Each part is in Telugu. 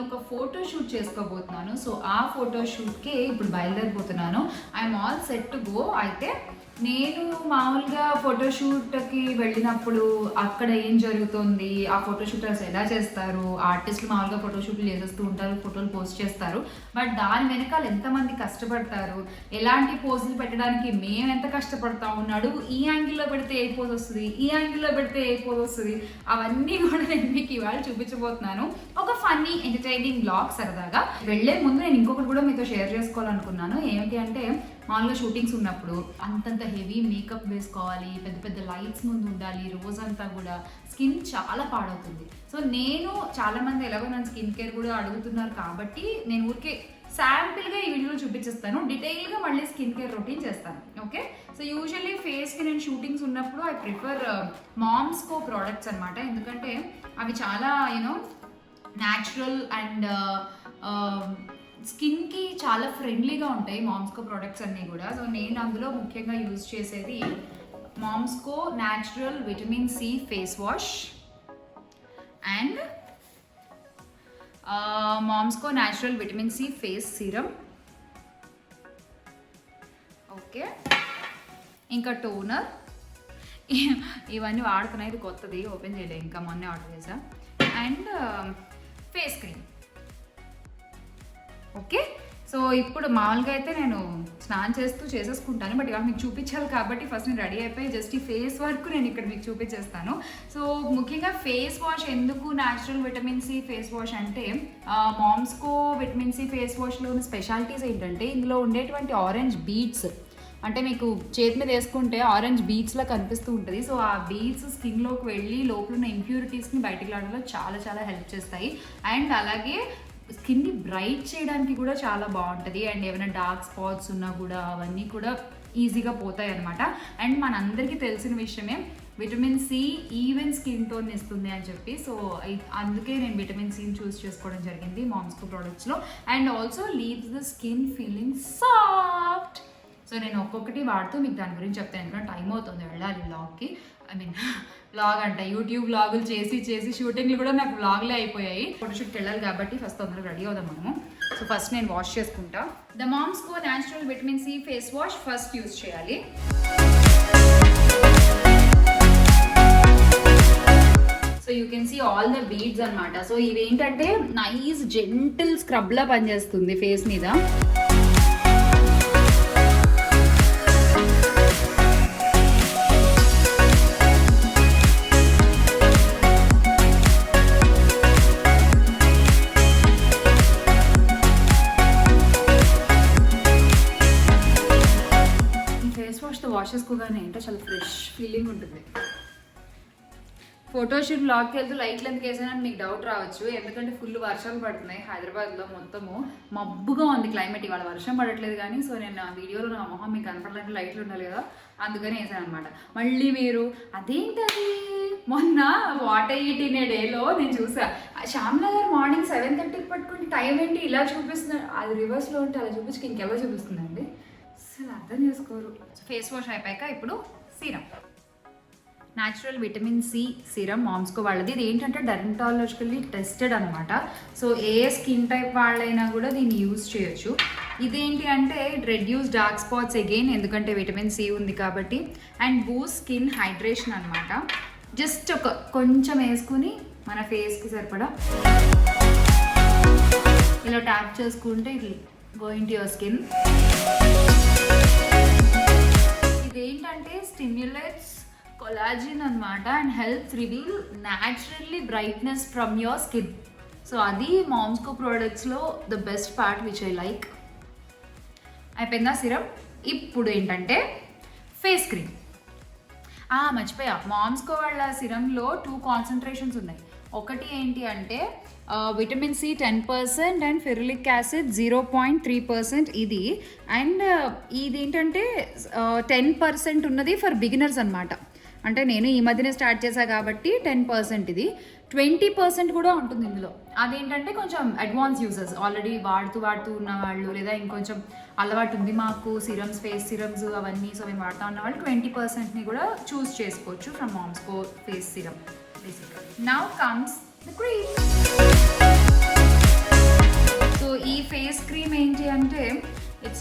ఒక ఫోటో షూట్ చేసుకోబోతున్నాను. సో ఆ ఫోటో షూట్కి ఇప్పుడు బయలుదేరిపోతున్నాను. I'm all set to go. అయితే నేను మామూలుగా ఫోటోషూట్కి వెళ్ళినప్పుడు అక్కడ ఏం జరుగుతుంది, ఆ ఫోటోషూటర్స్ ఎలా చేస్తారు, ఆర్టిస్టులు మామూలుగా ఫోటోషూట్లు చేసేస్తూ ఉంటారు, ఫోటోలు పోస్ట్ చేస్తారు. బట్ దాని వెనకాల ఎంతమంది కష్టపడతారు, ఎలాంటి పోజులు పెట్టడానికి మేము ఎంత కష్టపడతాము, నడువు ఈ యాంగిల్లో పెడితే ఏ పోజ్ వస్తుంది, ఈ యాంగిల్లో పెడితే ఏ పోజ్ వస్తుంది, అవన్నీ కూడా నేను మీకు ఇవాళ చూపించబోతున్నాను. ఒక ఫన్నీ ఎంటర్టైనింగ్ బ్లాగ్ సరదాగా. వెళ్ళే ముందు నేను ఇంకొకటి కూడా మీతో షేర్ చేసుకోవాలనుకున్నాను. ఏమిటి అంటే మామూలుగా షూటింగ్స్ ఉన్నప్పుడు అంతంత హెవీ మేకప్ వేసుకోవాలి, పెద్ద పెద్ద లైట్స్ ముందు ఉండాలి, రోజంతా కూడా స్కిన్ చాలా పాడవుతుంది. సో నేను చాలామంది ఎలాగో నన్ను స్కిన్ కేర్ కూడా అడుగుతున్నారు కాబట్టి నేను ఊరికే శాంపిల్గా ఈ వీడియోలో చూపించేస్తాను. డీటెయిల్గా మళ్ళీ స్కిన్ కేర్ రొటీన్ చేస్తాను. ఓకే, సో యూజువల్లీ ఫేస్కి నేను షూటింగ్స్ ఉన్నప్పుడు ఐ ప్రిఫర్ మామ్స్కో ప్రోడక్ట్స్ అనమాట. ఎందుకంటే అవి చాలా న్యాచురల్ అండ్ స్కిన్కి చాలా ఫ్రెండ్లీగా ఉంటాయి మామ్స్కో ప్రోడక్ట్స్ అన్నీ కూడా. సో నేను అందులో ముఖ్యంగా యూజ్ చేసేది Mamsko natural vitamin C face wash and Mamsko natural vitamin C face serum. Okay, ఇంకా టోనర్. ఇవన్నీ వాడుతున్నాయి, ఇది కొత్తది, ఓపెన్ చేయలేదు ఇంకా, మొన్నే ఆర్డర్ చేసా. And face cream. Okay, so ఇప్పుడు మామూలుగా అయితే నేను స్నానం చేస్తూ చేసేసుకుంటాను, బట్ ఇవాళ మీకు చూపించాలి కాబట్టి ఫస్ట్ నేను రెడీ అయిపోయి జస్ట్ ఈ ఫేస్ వరకు నేను ఇక్కడ మీకు చూపించేస్తాను. సో ముఖ్యంగా ఫేస్ వాష్ ఎందుకు natural vitamin C face wash అంటే, మామ్స్కో విటమిన్ సి ఫేస్ వాష్లో ఉన్న స్పెషాలిటీస్ ఏంటంటే ఇందులో ఉండేటువంటి ఆరెంజ్ బీడ్స్, అంటే మీకు చేతి మీద వేసుకుంటే ఆరెంజ్ బీడ్స్లా కనిపిస్తూ ఉంటుంది. సో ఆ బీడ్స్ స్కిన్లోకి వెళ్ళి లోపల ఉన్న ఇంప్యూరిటీస్ని బయటికి రావడంలో చాలా చాలా హెల్ప్ చేస్తాయి. అండ్ అలాగే స్కిన్ని బ్రైట్ చేయడానికి కూడా చాలా బాగుంటుంది. అండ్ ఏమైనా డార్క్ స్పాట్స్ ఉన్నా కూడా అవన్నీ కూడా ఈజీగా పోతాయి అనమాట. అండ్ మనందరికీ తెలిసిన విషయమే vitamin see even skin tone ఇస్తుంది అని చెప్పి. సో అందుకే నేను విటమిన్ సిని చూస్ చేసుకోవడం జరిగింది మామ్స్కో ప్రోడక్ట్స్లో. And also leaves the skin feeling soft. So నేను ఒక్కొక్కటి వాడుతూ మీకు దాని గురించి చెప్తాను, ఎందుకంటే టైం అవుతుంది వెళ్ళాలి వ్లాగ్కి. వ్లాగ్ అంట, యూట్యూబ్ వ్లాగులు చేసి చేసి షూటింగ్లు కూడా నాకు వ్లాగ్లే అయిపోయాయి. ఫోటోషూట్కి వెళ్ళాలి కాబట్టి ఫస్ట్ తొందరగా రెడీ అవుదాం మనము. సో ఫస్ట్ నేను వాష్ చేసుకుంటా. The Mamsko natural vitamin C face wash first use చేయాలి. So you can see all the beads అనమాట. సో ఇవేంటంటే నైస్ జెంటిల్ స్క్రబ్లా పనిచేస్తుంది ఫేస్ మీద. వాష్ చేసుకోగానే ఏంటో చాలా ఫ్రెష్ ఫీలింగ్ ఉంటుంది. ఫోటోషూట్ బ్లాగ్కి వెళ్తూ లైట్లు ఎందుకు వేసానని మీకు డౌట్ రావచ్చు, ఎందుకంటే ఫుల్ వర్షాలు పడుతున్నాయి హైదరాబాద్లో. మొత్తము మబ్బుగా ఉంది క్లైమేట్, ఇవాళ వర్షం పడట్లేదు కానీ. సో నేను ఆ వీడియోలో నా మొహం మీకు కనపడడానికి లైట్లు ఉండాలి కదా, అందుకని వేసాను అనమాట. మళ్ళీ మీరు అదేంటది మొన్న వాటర్ ఈటినే డేలో నేను చూసా, శ్యామ్లా గారు మార్నింగ్ 7:30కి పట్టుకుంటే టైం ఏంటి ఇలా చూపిస్తున్నారు, అది రివర్స్లో ఉంటే అలా చూపించి ఇంకెలా చూపిస్తుందండి, అసలు అర్థం చేసుకోరు. ఫేస్ వాష్ అయిపోయాక ఇప్పుడు serum, natural vitamin C serum Mamsko వాళ్ళది. ఇది ఏంటంటే డెర్మటాలజికల్లీ టెస్టెడ్ అనమాట. సో ఏ స్కిన్ టైప్ వాళ్ళైనా కూడా దీన్ని యూజ్ చేయొచ్చు. ఇదేంటి అంటే రెడ్యూస్ డార్క్ స్పాట్స్ అగైన్, ఎందుకంటే విటమిన్ సి ఉంది కాబట్టి. అండ్ బూస్ట్ స్కిన్ హైడ్రేషన్ అనమాట. జస్ట్ కొంచెం వేసుకుని మన ఫేస్కి సరిపడా ఇలా ట్యాప్ చేసుకుంటే it going to your skin. ఇదేంటంటే స్టిమ్యులేట్స్ కొలాజిన్ అనమాట and helps reveal naturally brightness from your skin. So అది మామ్స్కో ప్రోడక్ట్స్లో the best part which I like. అయిపోయిందా సిరం? ఇప్పుడు ఏంటంటే ఫేస్ క్రీమ్. మర్చిపోయా, మామ్స్కో వాళ్ళ సిరంలో 2 కాన్సన్ట్రేషన్స్ ఉన్నాయి. ఒకటి ఏంటి అంటే vitamin C 10% and ferulic acid 0.3% ఇది. అండ్ ఇది ఏంటంటే 10% ఉన్నది ఫర్ బిగినర్స్ అనమాట. అంటే నేను ఈ మధ్యనే స్టార్ట్ చేశా కాబట్టి 10% ఇది. 20% కూడా ఉంటుంది ఇందులో. అదేంటంటే కొంచెం అడ్వాన్స్ యూజర్స్, ఆల్రెడీ వాడుతూ ఉన్న వాళ్ళు, లేదా ఇంకొంచెం అలవాటు ఉంది మాకు సిరమ్స్, ఫేస్ సిరమ్స్ అవన్నీ, సో మేము వాడుతూ ఉన్న వాళ్ళు 20%ని కూడా చూస్ చేసుకోవచ్చు ఫ్రమ్ మామ్స్కో ఫేస్ సిరమ్. బేసిక్గా now comes the cream.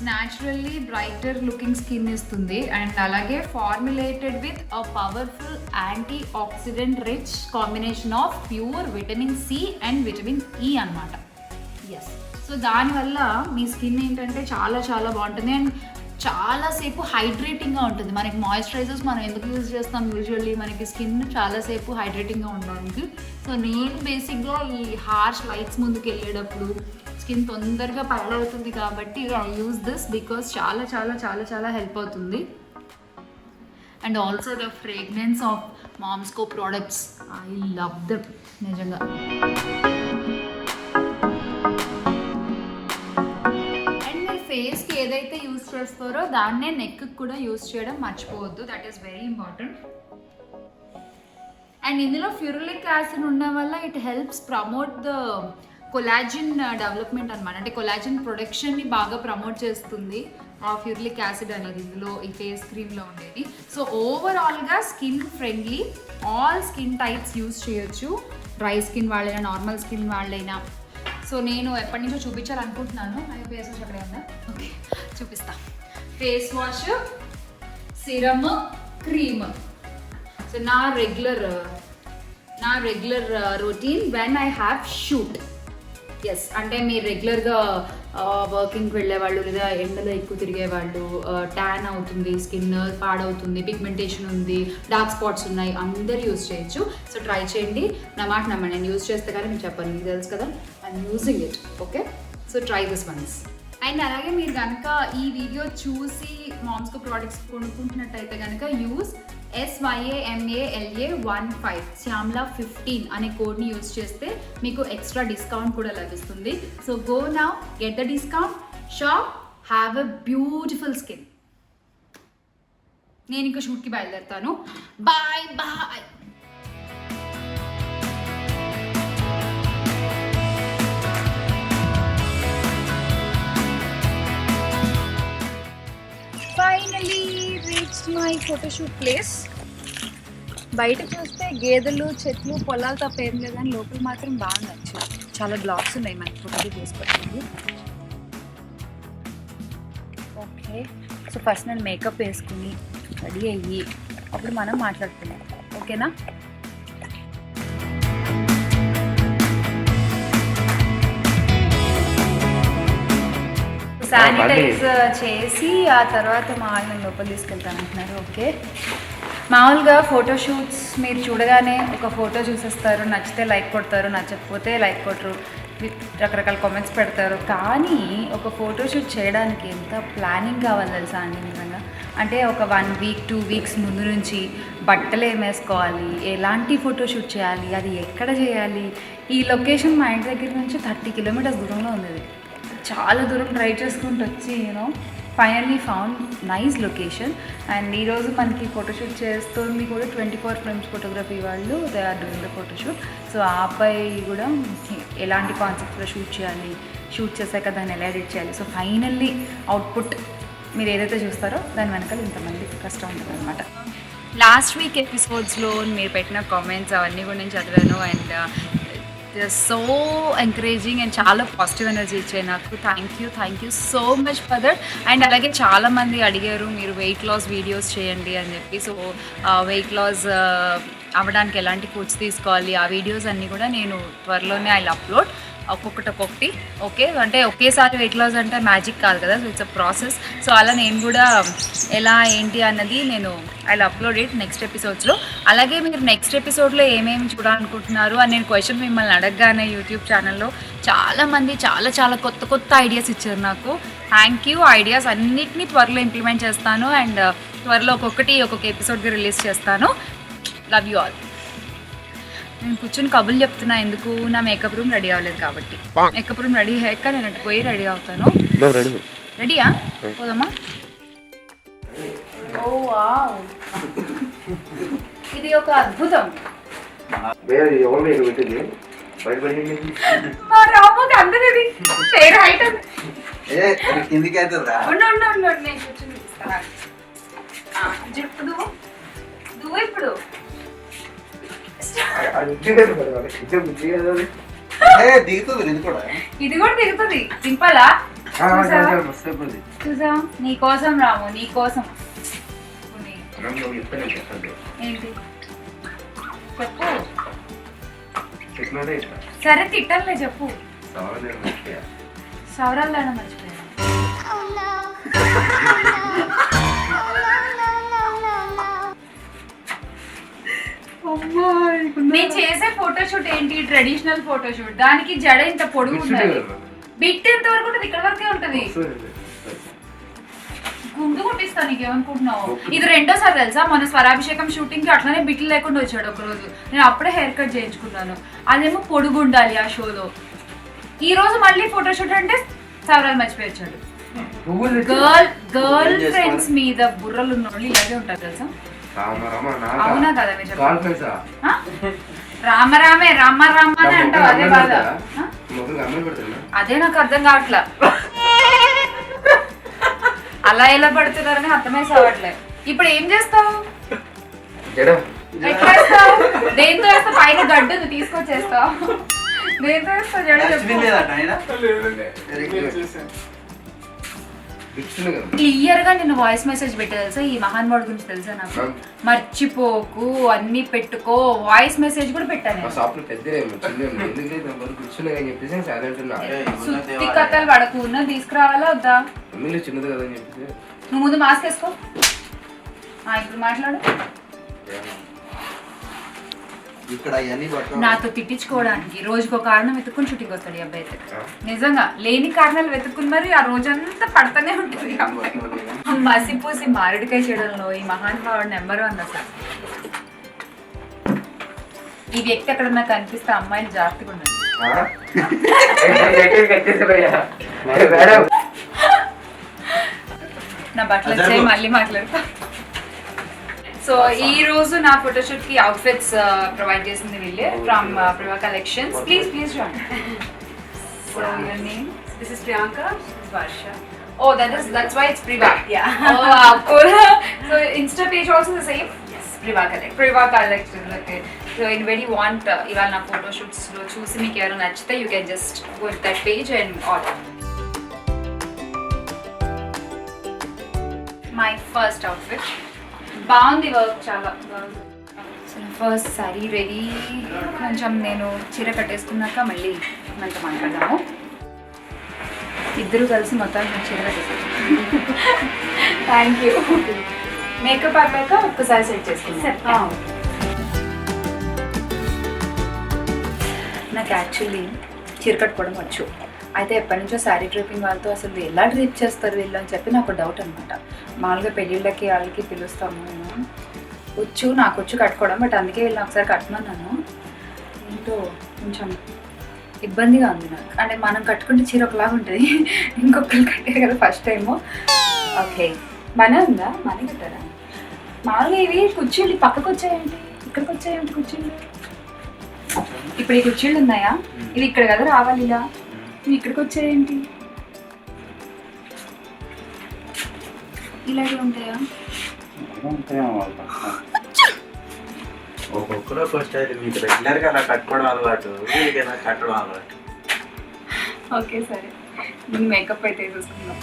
Naturally brighter looking skin ఇస్తుంది అండ్ అలాగే formulated with a powerful antioxidant rich combination of pure vitamin C and vitamin E అన్నమాట. ఎస్, సో దానివల్ల మీ స్కిన్ ఏంటంటే చాలా చాలా బాగుంటుంది అండ్ చాలాసేపు హైడ్రేటింగ్గా ఉంటుంది. మనకి మాయిశ్చరైజర్స్ మనం ఎందుకు యూజ్ చేస్తాం యూజువల్లీ మనకి స్కిన్ చాలాసేపు హైడ్రేటింగ్గా ఉండడానికి. సో నేను బేసిక్గా ఈ హార్ష్ లైట్స్ ముందుకు వెళ్ళేటప్పుడు స్కిన్ తొందరగా పాడవుతుంది కాబట్టి ఐ యూజ్ దిస్ బికాస్ చాలా చాలా చాలా చాలా హెల్ప్ అవుతుంది. And also the fragrance of Mamsko products, I love that నిజంగా. ఫేస్కి ఏదైతే యూజ్ చేస్తారో దాన్నే నెక్కి కూడా యూజ్ చేయడం మర్చిపోవద్దు, that is very important. And ఇందులో ఫ్యూరిలిక్ యాసిడ్ ఉండడం వల్ల it helps promote the collagen development అనమాట. అంటే కొలాజిన్ ప్రొడక్షన్ని బాగా ప్రమోట్ చేస్తుంది ఆ ఫ్యూరిలిక్ యాసిడ్ అనేది ఇందులో ఈ ఫేస్ క్రీమ్లో ఉండేది. సో ఓవరాల్గా skin friendly, all skin types use చేయొచ్చు, డ్రై స్కిన్ వాళ్ళైనా నార్మల్ స్కిన్ వాళ్ళైనా. సో నేను ఎప్పటి నుంచో చూపించాలనుకుంటున్నాను. అది ఫేస్ వాష్ అక్కడే ఉందా? ఓకే, చూపిస్తా. Face wash, serum, cream. So నా regular routine when I have shoot. Yes, అంటే మీరు రెగ్యులర్గా వర్కింగ్కి వెళ్ళేవాళ్ళు లేదా ఎండలో ఎక్కువ తిరిగేవాళ్ళు, ట్యాన్ అవుతుంది, స్కిన్ పాడవుతుంది, పిగ్మెంటేషన్ ఉంది, డార్క్ స్పాట్స్ ఉన్నాయి, అందరు యూజ్ చేయొచ్చు. సో ట్రై చేయండి, నా మాట నమ్మండి. నేను యూజ్ చేస్తే కానీ మీకు చెప్పాను, మీకు తెలుసు కదా, I'm using it. Okay, so try this once. And అలాగే మీరు కనుక ఈ వీడియో చూసి మామ్స్కో ప్రోడక్ట్స్ కొనుక్కుంటున్నట్టయితే కనుక యూజ్ SYAMALA15 శ్యామ్లా 15 అనే కోడ్ని యూజ్ చేస్తే మీకు ఎక్స్ట్రా డిస్కౌంట్ కూడా లభిస్తుంది. So go now, get the discount, shop, have a beautiful skin. నేను ఇంకా షూట్కి బయలుదేరుతాను. Bye bye. Finally reached my photoshoot place. బయట చూస్తే గేదెలు, చెట్లు, పొలాలు తప్ప ఏం లేదని లోపల మాత్రం బాగా నచ్చింది. చాలా బ్లాగ్స్ ఉన్నాయి మనకి ఫోటో తీసుకోవడానికి. ఓకే, సో ఫస్ట్ నేను మేకప్ వేసుకుని రెడీ అయ్యి అప్పుడు మనం మాట్లాడుతున్నాం. ఓకేనా? శానిటైజ్ చేసి ఆ తర్వాత మా వాళ్ళని లోపల తీసుకెళ్తాను అంటున్నారు. ఓకే, మామూలుగా ఫోటోషూట్స్ మీరు చూడగానే ఒక ఫోటో చూసేస్తారు, నచ్చితే లైక్ కొడతారు, నచ్చకపోతే లైక్ కొట్టరు, రకరకాల కామెంట్స్ పెడతారు. కానీ ఒక ఫోటోషూట్ చేయడానికి ఎంత ప్లానింగ్ కావాలి తెలుసా అండి నిజంగా. అంటే ఒక 1 వీక్ 2 వీక్స్ ముందు నుంచి బట్టలు ఏమేసుకోవాలి, ఎలాంటి ఫోటోషూట్ చేయాలి, అది ఎక్కడ చేయాలి. ఈ లొకేషన్ మా ఇంటి దగ్గర నుంచి 30 కిలోమీటర్స్ దూరంలో ఉంది. చాలా దూరం ట్రై చేసుకుంటూ వచ్చి finally found nice location. And ఈరోజు మనకి ఫోటోషూట్ చేస్తుంది కూడా 24 ఫ్రేమ్స్ ఫోటోగ్రఫీ వాళ్ళు, they are doing the photoshoot. So ఆ అబ్బాయి కూడా ఎలాంటి కాన్సెప్ట్స్లో షూట్ చేయాలి, షూట్ చేశాక దాన్ని ఎలా ఎడిట్ చేయాలి. సో ఫైనల్లీ అవుట్పుట్ మీరు ఏదైతే చూస్తారో దాని వెనకాల ఇంతమంది కష్టం ఉంటుంది అనమాట. లాస్ట్ వీక్ ఎపిసోడ్స్లో మీరు పెట్టిన కామెంట్స్ అవన్నీ కూడా నేను చదివాను. అండ్ సో ఎంకరేజింగ్ అండ్ చాలా పాజిటివ్ ఎనర్జీ ఇచ్చాయి నాకు. Thank you so much for that. And అలాగే చాలామంది అడిగారు మీరు వెయిట్ లాస్ వీడియోస్ చేయండి అని చెప్పి. సో వెయిట్ లాస్ అవ్వడానికి ఎలాంటి ఫుడ్స్ తీసుకోవాలి ఆ వీడియోస్ అన్నీ కూడా నేను త్వరలోనే ఐ అప్లోడ్, ఒక్కొక్కటి. ఓకే, అంటే ఒకేసారి వెయిట్ లాస్ అంటే మ్యాజిక్ కాదు కదా, so it's a process. So అలా నేను కూడా ఎలా ఏంటి అన్నది నేను ఐ అప్లోడ్ ఇట్ నెక్స్ట్ ఎపిసోడ్స్లో. అలాగే మీరు నెక్స్ట్ ఎపిసోడ్లో ఏమేమి చూడాలనుకుంటున్నారు అని నేను క్వశ్చన్ మిమ్మల్ని అడగగానే యూట్యూబ్ ఛానల్లో చాలామంది చాలా కొత్త ఐడియాస్ ఇచ్చారు నాకు. Thank you. ఐడియాస్ అన్నిటినీ త్వరలో ఇంప్లిమెంట్ చేస్తాను అండ్ త్వరలో ఒక్కొక్క ఎపిసోడ్గా రిలీజ్ చేస్తాను. Love you all. నేను కూర్చొని కబుర్లు చెప్తున్నా ఎందుకు, నా మేకప్ రూమ్ రెడీ అవ్వలేదు కాబట్టి. మేకప్ రూమ్ రెడీ అయ్యాక నేను అటు పోయి రెడీ అవుతాను. రెడీయా? పోదామా? ఓ వావ్, ఇది ఒక అద్భుతం. మా రాముకి అందరిది చైర్ హైట్ నేను కూర్చొని చూపిస్తాను. జుట్టు దువ్వు ఇప్పుడు. ఇది కూడా దిగుతుంది. సింపలా? చూసా నీకోసం రాము, నీకోసం. ఏంటి చెప్పు. సరే తిట్టలే చెప్పు. సవరాలు మర్చిపోయా. నేను చేసే ఫోటోషూట్ ఏంటి? Traditional photoshoot. దానికి జడ ఇంత పొడుగు ఉండాలి, బిట్ ఎంత వరకు ఉంటుంది, ఇక్కడ వరకే ఉంటది. గుండు కొట్టిస్తాను, నీకేమనుకుంటున్నావు? ఇది రెండోసారి తెలుసా, మన స్వరాభిషేకం షూటింగ్ కి అట్లనే బిట్లు లేకుండా వచ్చాడు ఒక రోజు. నేను అప్పుడే హెయిర్ కట్ చేయించుకున్నాను. అదేమో పొడుగు ఉండాలి ఆ షోలో. ఈ రోజు మళ్ళీ ఫోటోషూట్ అంటే సవరాలు మర్చిపోయి వచ్చాడు. గర్ల్ ఫ్రెండ్స్ మీద బుర్రలు ఉన్న వాళ్ళు ఇలాగే ఉంటారు తెలుసా? అవునా కదా? రామరామే రామ రామ అని అంటావు, అదే బాధ. అదే నాకు అర్థం కావట్లే, అలా ఎలా పడుతున్నారని అర్థమే కావట్లేదు. ఇప్పుడు ఏం చేస్తావు? ఎట్లా వేస్తావు? దేంతో వేస్తావు? పైన గడ్డు తీసుకొచ్చేస్తావు. దేంతో వేస్తావు జడ? క్లియర్ గా నేను వాయిస్ మెసేజ్ పెట్టా తెలుసా, ఈ మహానుభావుడి గురించి తెలుసా నాకు. మర్చిపోకు, అన్ని పెట్టుకో, వాయిస్ మెసేజ్ కూడా పెట్టాను. సుత్తి కథలు పడకు, తీసుకురావాలా వద్దా? నువ్వు ముందు మాస్క్ వేసుకో. ఇప్పుడు మాట్లాడు. నాతో తిట్టించుకోవడానికి రోజుకో కారణం వెతుక్కుని షూటింగ్ వస్తాడు ఈ అబ్బాయి అయితే. నిజంగా లేని కారణాలు వెతుక్కుని మరి ఆ రోజంతా పడతానే ఉంటుంది అమ్మాయి. మసిపూసి మారేడుకాయ చేయడంలో ఈ మహానుభావుడు నెంబర్ 1 అసలు. ఈ వ్యక్తి ఎక్కడన్నా కనిపిస్తే అమ్మాయిలు జాగ్రత్తగా ఉండాలి. నా బట్టలు వచ్చాయి, మళ్ళీ మాట్లాడతా. సో ఈ రోజు నా ఫోటోషూట్ కి అవుట్ఫిట్స్ ప్రొవైడ్ చేసింది వీళ్ళే from Priva collections. Please join. So your name? This is Priyanka. This is Varsha. Oh, that's why it's Priva. Yeah. Oh, of course. So Insta page also the same? Yes. Priva Collections. Okay. So anybody want ఇవాళ నా ఫోటోషూట్స్ లో చూసి మీకు ఎవరైనా నచ్చితే you can just go to that page and order. My first outfit. బాగుంది వర్క్, చాలా బాగుంది. So first sari ready. కొంచెం నేను చీర కట్టేసుకున్నాక మళ్ళీ మనతో మాట్లాడదాము. ఇద్దరు కలిసి మొత్తం చీర కట్టేసాను. Thank you. మేకప్ అయిపోయాక ఒక్కసారి సెట్ చేసుకున్నాను. నాకు యాక్చువల్లీ చీర కట్టుకోవడం వచ్చు. అయితే ఎప్పటి నుంచో శారీ డ్రేపింగ్ వాళ్ళతో అసలు ఎలా డ్రేప్ చేస్తారు వీళ్ళు అని చెప్పి నాకు డౌట్ అనమాట. మామూలుగా పెళ్ళిళ్ళకి వాళ్ళకి పిలుస్తాము నేను, నాకు వచ్చు కట్టుకోవడం. బట్ అందుకే వీళ్ళని ఒకసారి కట్టమన్నాను. ఏంటో కొంచెం ఇబ్బందిగా ఉంది నాకు. అంటే మనం కట్టుకుంటే చీర ఒకలాగా ఉంటుంది, ఇంకొకరు కట్టారు కదా ఫస్ట్ టైము. ఓకే బాగానే ఉందా? బాగానే కట్టారా? మామూలుగా ఇవి కుర్చీలు పక్కకు వచ్చాయేంటి, ఇక్కడికి వచ్చాయేంటి కుర్చీలు? ఇప్పుడు ఈ కుర్చీలు ఉన్నాయా? ఇవి ఇక్కడ కదా రావాలి, ఇలా ఇక్కడికి వచ్చాయేంటి? ఇలాగే ఉంటాయా? ఒక్కొక్కరు స్టైల్. మీకు రెగ్యులర్ గా అలా కట్టుకోవడం అలవాటు, మీకైనా కట్టడం అలవాటు. ఓకే సరే, నేను మేకప్ అయితే చూసుకుందాం.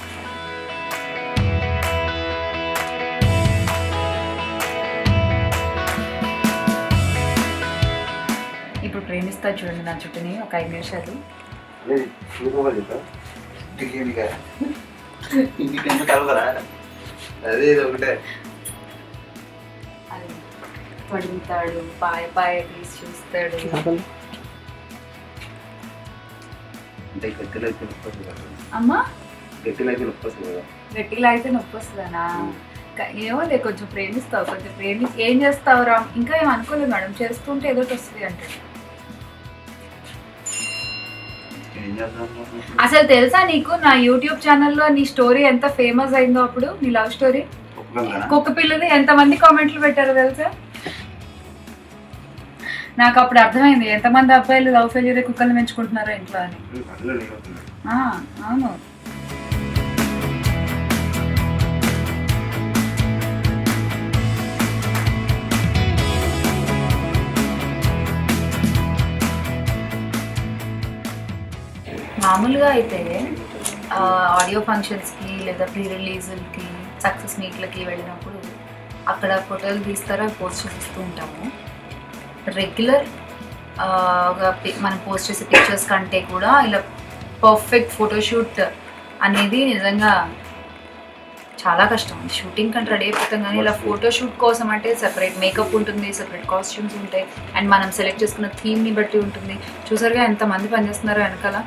ఇప్పుడు ప్రేమిస్తా చూడండి నా చుట్టూని ఒక 5 నిమిషాలు. అదే ఒకటే పడుతాడు, పాయ తీసి చూస్తాడు. అమ్మా గట్టిగా అయితే నొప్పి వస్తుందనా? ఏమో లే, కొంచెం ప్రేమిస్తావు, కొంచెం ఏం చేస్తావు రా? ఇంకా ఏం అనుకోలేదు మేడం, చేస్తుంటే ఏదో వస్తుంది అంటే. అసలు తెలుసా నీకు నా యూట్యూబ్ ఛానల్లో నీ స్టోరీ ఎంత ఫేమస్ అయిందో అప్పుడు? నీ లవ్ స్టోరీ కుక్క పిల్లది ఎంతమంది కామెంట్లు పెట్టారో తెలుసా? నాకు అప్పుడు అర్థమైంది ఎంతమంది అబ్బాయిలు లవ్ ఫెయిల్యూర్ కుక్కలు పెంచుకుంటున్నారో ఇంట్లో అని. అవును. మామూలుగా అయితే ఆడియో ఫంక్షన్స్కి లేదా ప్రీ రిలీజులకి సక్సెస్ మీట్లకి వెళ్ళినప్పుడు అక్కడ ఫోటోలు తీస్తారో పోస్ట్ చేస్తూ ఉంటాము. రెగ్యులర్ మనం పోస్ట్ చేసే పిక్చర్స్ కంటే కూడా ఇలా పర్ఫెక్ట్ ఫోటోషూట్ అనేది నిజంగా చాలా కష్టం. షూటింగ్ కంటే రెడీ అయిపోతాం కానీ ఇలా ఫోటోషూట్ కోసం అంటే సెపరేట్ మేకప్ ఉంటుంది, సెపరేట్ కాస్ట్యూమ్స్ ఉంటాయి, అండ్ మనం సెలెక్ట్ చేసుకున్న థీమ్ని బట్టి ఉంటుంది. చూసారుగా ఎంతమంది పనిచేస్తున్నారో వెనకాల.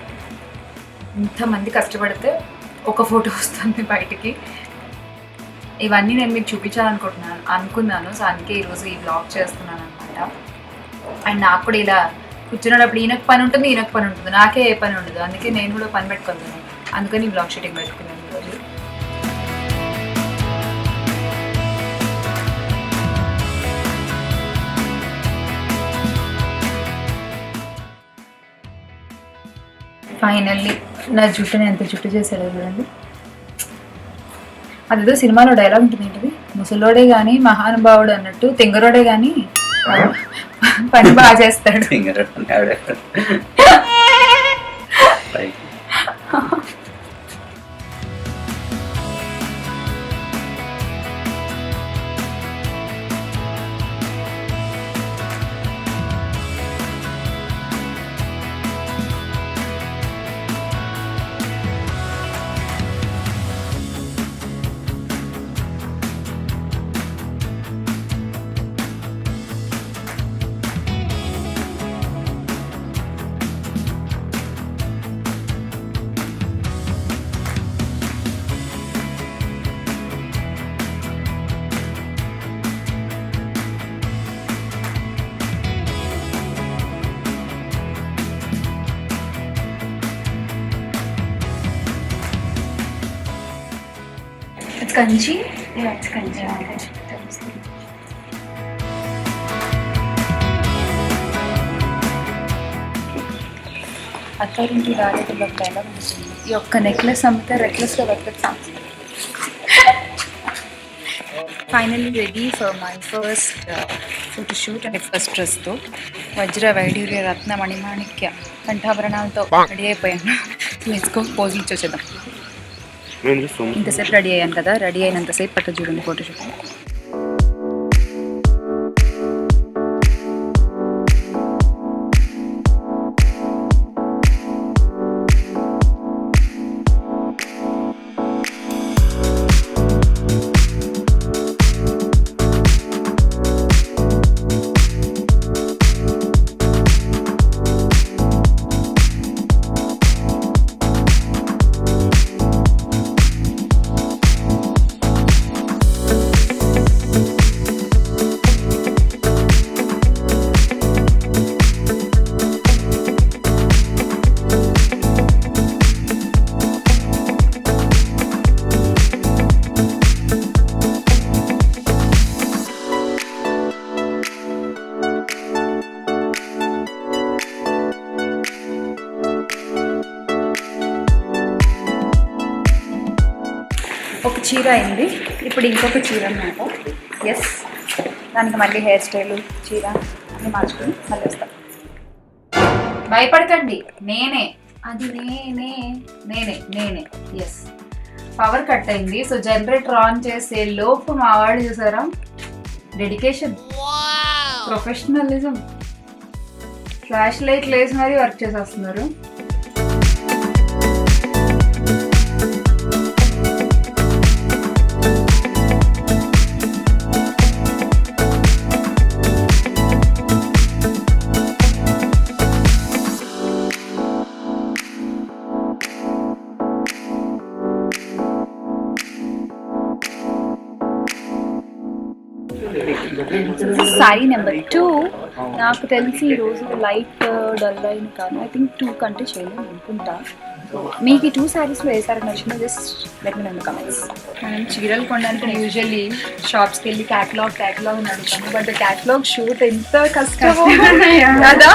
ఇంతమంది కష్టపడితే ఒక ఫోటో వస్తుంది బయటికి. ఇవన్నీ నేను మీకు అనుకున్నాను. సో అందుకే ఈరోజు ఈ బ్లాగ్ చేస్తున్నాను అనమాట. అండ్ నాకు కూడా ఇలా కూర్చున్నప్పుడు ఈయనకు పని ఉంటుంది, నాకే ఏ పని ఉండదు. అందుకే నేను కూడా పని పెట్టుకుంటాను. అందుకని బ్లాగ్ షూటింగ్ పెట్టుకున్నాను ఈరోజు. ఫైనల్లీ నా జుట్టుని ఎంత జుట్టు చేశాడు చూడండి. అదేదో సినిమాలో డైలాగ్ ఉంటుంది ఏంటిది, ముసలోడే కానీ మహానుభావుడు అన్నట్టు తెంగరోడే కానీ పని బాగా చేస్తాడు. కంచి అత్తారింటి రాలేదులో డైలాగ్ ఉంటుంది, ఈ ఒక్క నెక్లెస్ అమ్మితే రెక్లెస్లో బతకచ్చు. Finally ready for my first photoshoot and first డ్రెస్తో వజ్ర వైఢూర్య రత్న మణిమాణిక్య కంఠాభరణాలతో రెడీ అయిపోయాను. లెట్స్ గో పోజ్ ఇచ్చొచ్చేద్దాం. ఇంతసేపు రెడీ అయ్యాను కదా, రెడీ అయినంతసేపు పట్టు చూడండి ఫోటోషూట్. ఒక చీర అయింది, ఇప్పుడు ఇంకొక చీర అన్నమాట. ఎస్, దానికి మళ్ళీ హెయిర్ స్టైలు చీర అన్నీ మార్చుకొని మళ్ళీ వస్తాం. భయపడకండి, అది నేనే. ఎస్, పవర్ కట్ అయింది. సో జనరేటర్ ఆన్ చేసే లోపు మా వాడు చూసారా, డెడికేషన్, ప్రొఫెషనలిజం, ఫ్లాష్ లైట్ లేసి మరీ వర్క్ చేసేస్తున్నారు. Sorry number 2. నాకు తెలిసి ఈరోజు లైట్ డల్ అయింది కానీ ఐ థింక్ 2 కంటే చేయలేము అనుకుంటా. మీకు ఈ 2 శారీస్లో ఏ సారీ నచ్చిందో just let me know in the comments. మనం చీరలు కొనడానికి యూజువల్లీ షాప్స్కి వెళ్ళి క్యాటలాగ్ అని అడుగుతాము, బట్ క్యాటలాగ్ షూట్ ఎంత కష్టమో కదా.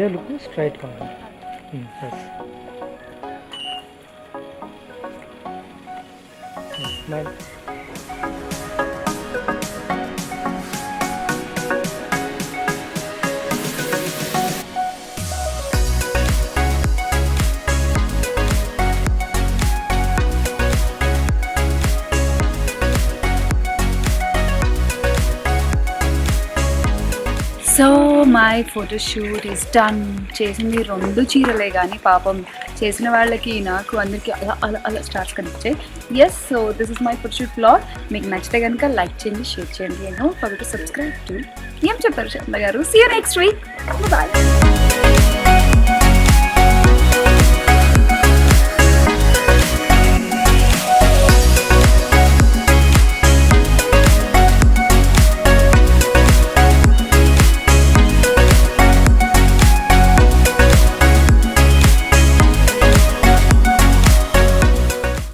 ఇదే లుక్ స్ట్రైట్గా ఉంది. Smile. So my photoshoot is done. చేసింది 2 చీరలే కానీ పాపం చేసిన వాళ్ళకి నాకు అందరికీ అలా అలా అలా స్టార్స్ కనిపించాయి. Yes, so this is my photoshoot vlog. మీకు నచ్చితే కనుక లైక్ చేయండి, షేర్ చేయండి. నేను ఫర్గెట్ టు సబ్స్క్రైబ్ టు ఏం చెప్పారు చంద్ర గారు. See you next week. Bye.